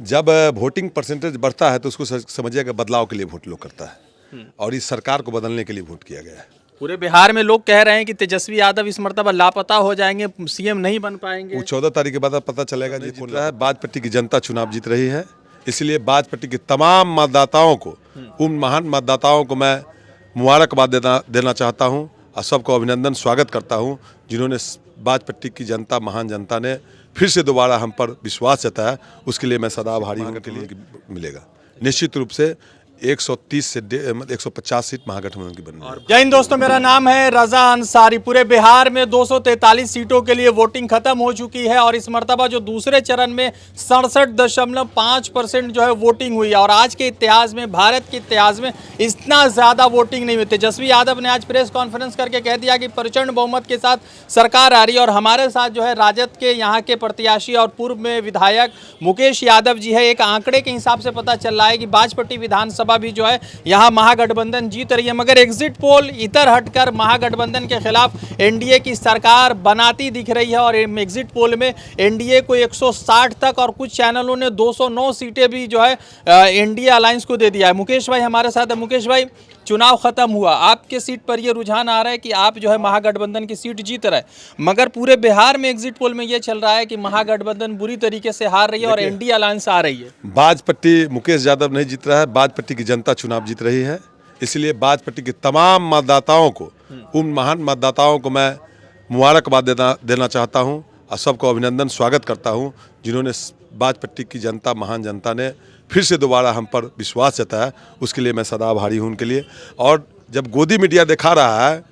जब voting percentage बढ़ता है तो उसको समझिएगा बदलाव के लिए वोट लोग करता है और इस सरकार को बदलने के लिए वोट किया गया है। पूरे बिहार में लोग कह रहे हैं कि तेजस्वी यादव इस मर्तबा लापता हो जाएंगे, सीएम नहीं बन पाएंगे। वो 14 तारीख के बाद पता चलेगा जीत रहा है। बाजपट्टी की जनता चुनाव जीत रही है, इसलिए बाजपट्टी के तमाम मतदाताओं को, उन महान मतदाताओं को मैं मुबारकबाद देना चाहता हूं और सबको अभिनंदन स्वागत करता हूं, जिन्होंने बाजपट्टी की जनता, महान जनता ने फिर से दोबारा हम पर विश्वास जताया। उसके लिए मैं सदा आभारी हूँ। के लिए मिलेगा निश्चित रूप से 130 से 150 सीट महागठबंधन की बननी है। जय हिंद दोस्तों, मेरा नाम है रजा अंसारी। पूरे बिहार में 243 सीटों के लिए वोटिंग खत्म हो चुकी है और इस मर्तबा जो दूसरे चरण में 67.5% जो है वोटिंग हुई है। और आज के इतिहास में, भारत के इतिहास में इतना ज़्यादा वोटिंग नहीं हुई। तेजस्वी यादव ने आज प्रेस कॉन्फ्रेंस करके कह दिया कि प्रचंड बहुमत के साथ सरकार आ रही है। और हमारे साथ जो है राजद के यहाँ के प्रत्याशी और पूर्व में विधायक मुकेश यादव जी है। एक आंकड़े के हिसाब से पता चल रहा है कि बाजपट्टी विधानसभा भी जो है यहां महागठबंधन जीत रही है, मगर एग्जिट पोल इधर हटकर महागठबंधन के खिलाफ एनडीए की सरकार बनाती दिख रही है। और एग्जिट पोल में एनडीए को 160 तक और कुछ चैनलों ने 209 सीटें भी जो है एनडीए अलायंस को दे दिया है। मुकेश भाई हमारे साथ है। मुकेश भाई, चुनाव खत्म हुआ, आपके सीट पर यह रुझान आ रहा है कि आप जो है महागठबंधन की सीट जीत रहे, मगर पूरे बिहार में एग्जिट पोल में यह चल रहा है कि महागठबंधन बुरी तरीके से हार रही है और एनडीए अलायंस आ रही है। बाजपट्टी मुकेश यादव नहीं जीत रहा है, बाजपट्टी की जनता चुनाव जीत रही है, इसलिए बाजपट्टी के तमाम मतदाताओं को, उन महान मतदाताओं को मैं मुबारकबाद देना चाहता हूं और सबको अभिनंदन स्वागत करता हूं, जिन्होंने बाजपट्टी की जनता, महान जनता ने फिर से दोबारा हम पर विश्वास जताया। उसके लिए मैं सदा आभारी हूँ उनके लिए। और जब गोदी मीडिया दिखा रहा है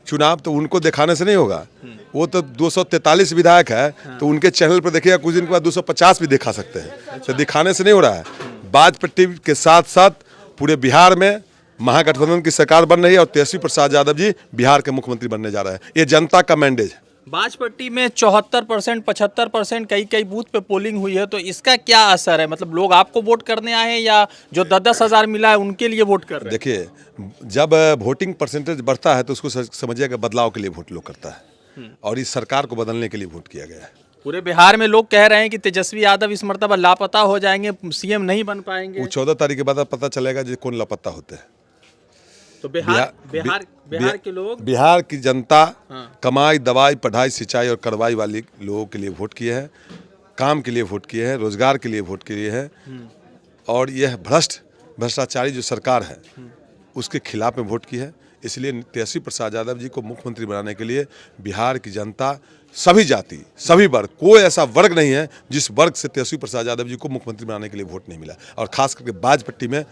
चुनाव, तो उनको दिखाने से नहीं होगा। वो तो 243 विधायक है, तो उनके चैनल पर देखिएगा, कुछ दिन के बाद 250 भी दिखा सकते हैं। तो दिखाने से नहीं हो रहा है। बाजपट्टी के साथ साथ पूरे बिहार में महागठबंधन की सरकार बन रही है और तेजस्वी प्रसाद यादव जी बिहार के मुख्यमंत्री बनने जा रहे हैं। ये जनता का मैंडेज है। बाजपट्टी में 74%, 75% कई बूथ पे पोलिंग हुई है, तो इसका क्या असर है? मतलब लोग आपको वोट करने आए हैं या जो 10-10 हज़ार मिला है उनके लिए वोट कर रहे हैं? देखिए, जब वोटिंग परसेंटेज बढ़ता है तो उसको समझिएगा बदलाव के लिए वोट लोग करता है और इस सरकार को बदलने के लिए वोट किया गया है। पूरे बिहार में लोग कह रहे हैं कि तेजस्वी यादव इस मर्तबा लापता हो जाएंगे, सीएम नहीं बन पाएंगे। वो 14 तारीख के बाद पता चलेगा जी कौन लापता होते हैं। तो बिहार के लोग, बिहार की जनता कमाई, दवाई, पढ़ाई, सिंचाई और करवाई वाले लोगों के लिए वोट किए हैं, काम के लिए वोट किए हैं, रोजगार के लिए वोट किए हैं। और यह भ्रष्टाचारी जो सरकार है उसके खिलाफ में वोट की है। इसलिए तेजस्वी प्रसाद यादव जी को मुख्यमंत्री बनाने के लिए बिहार की जनता, सभी जाति, सभी वर्ग, कोई ऐसा वर्ग नहीं है जिस वर्ग से तेजस्वी प्रसाद यादव जी को मुख्यमंत्री बनाने के लिए वोट नहीं मिला। और खास करके बाजपट्टी में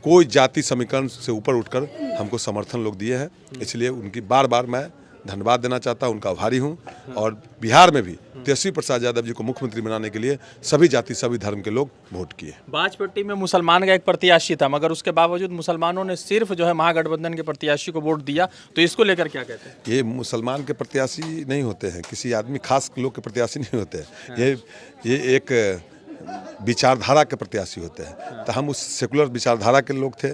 कोई जाति समीकरण से ऊपर उठकर हमको समर्थन लोग दिए हैं, इसलिए उनकी बार बार मैं धन्यवाद देना चाहता हूं, उनका आभारी हूं। और बिहार में भी तेजस्वी प्रसाद यादव जी को मुख्यमंत्री बनाने के लिए सभी जाति, सभी धर्म के लोग वोट किए। बाजपट्टी में मुसलमान का एक प्रत्याशी था, मगर उसके बावजूद मुसलमानों ने सिर्फ जो है महागठबंधन के प्रत्याशी को वोट दिया, तो इसको लेकर क्या कहते हैं? ये मुसलमान के प्रत्याशी नहीं होते हैं, किसी आदमी खास लोग के प्रत्याशी नहीं होते हैं। ये एक विचारधारा के प्रत्याशी होते हैं। तो हम उस सेकुलर विचारधारा के लोग थे,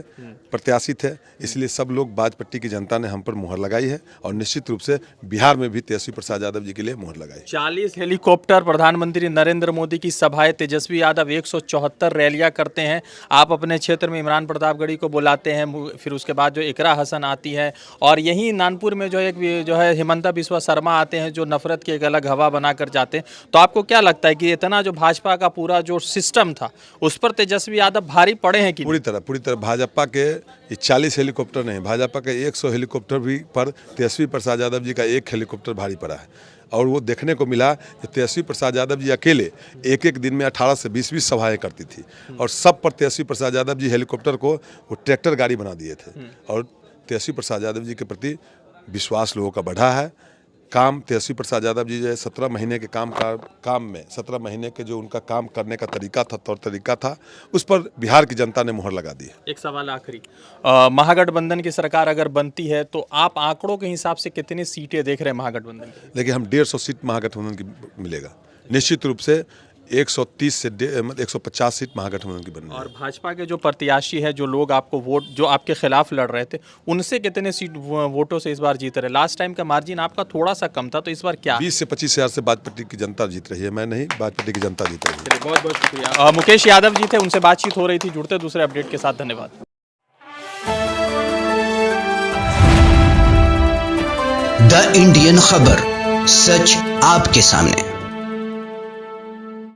प्रत्याशी थे, इसलिए सब लोग, बाजपट्टी की जनता ने हम पर मुहर लगाई है और निश्चित रूप से बिहार में भी तेजस्वी प्रसाद यादव जी के लिए मुहर लगाई। 40 हेलीकॉप्टर, प्रधानमंत्री नरेंद्र मोदी की सभाएं, तेजस्वी यादव 174 रैलियां करते हैं। आप अपने क्षेत्र में इमरान प्रतापगढ़ी को बुलाते हैं, फिर उसके बाद जो इकरा हसन आती है, और यहीं नानपुर में जो है हिमंता बिस्वा शर्मा आते हैं, जो नफरत की एक अलग हवा बनाकर जाते हैं। तो आपको क्या लगता है कि इतना जो भाजपा का पूरा जो सिस्टम था उस पर तेजस्वी यादव भारी पड़े हैं कि पूरी तरह भाजपा के ये 40 हेलीकॉप्टर नहीं, भाजपा के 100 हेलीकॉप्टर भी पर तेजस्वी प्रसाद यादव जी का एक हेलीकॉप्टर भारी पड़ा है। और वो देखने को मिला कि तेजस्वी प्रसाद यादव जी अकेले एक दिन में 18 से 20 सभाएं करती थी और सब पर तेजस्वी प्रसाद यादव जी हेलीकॉप्टर को वो ट्रैक्टर गाड़ी बना दिए थे। और तेजस्वी प्रसाद यादव जी के प्रति विश्वास लोगों का बढ़ा है। काम तेजस्वी प्रसाद यादव जी जो है 17 महीने के काम में 17 महीने के जो उनका काम करने का तरीका था, तौर तरीका था, उस पर बिहार की जनता ने मुहर लगा दी है। एक सवाल आखिरी, महागठबंधन की सरकार अगर बनती है तो आप आंकड़ों के हिसाब से कितनी सीटें देख रहे हैं महागठबंधन की? देखिए, हम 150 सीट महागठबंधन की मिलेगा निश्चित रूप से। 130 से 150 सीट महागठबंधन की बननी है। और भाजपा के जो प्रत्याशी है, जो लोग आपको वोट, जो आपके खिलाफ लड़ रहे थे, उनसे कितने सीट वोटों से इस बार जीत रहे? लास्ट टाइम का मार्जिन आपका थोड़ा सा कम था, तो इस बार क्या? 20 से 25 हज़ार से भाजपा की जनता जीत रही है, मैं नहीं, भाजपा की जनता जीत रही है। बहुत बहुत शुक्रिया। मुकेश यादव जी थे, उनसे बातचीत हो रही थी। जुड़ते दूसरे अपडेट के साथ, धन्यवाद। द इंडियन खबर, सच आपके सामने।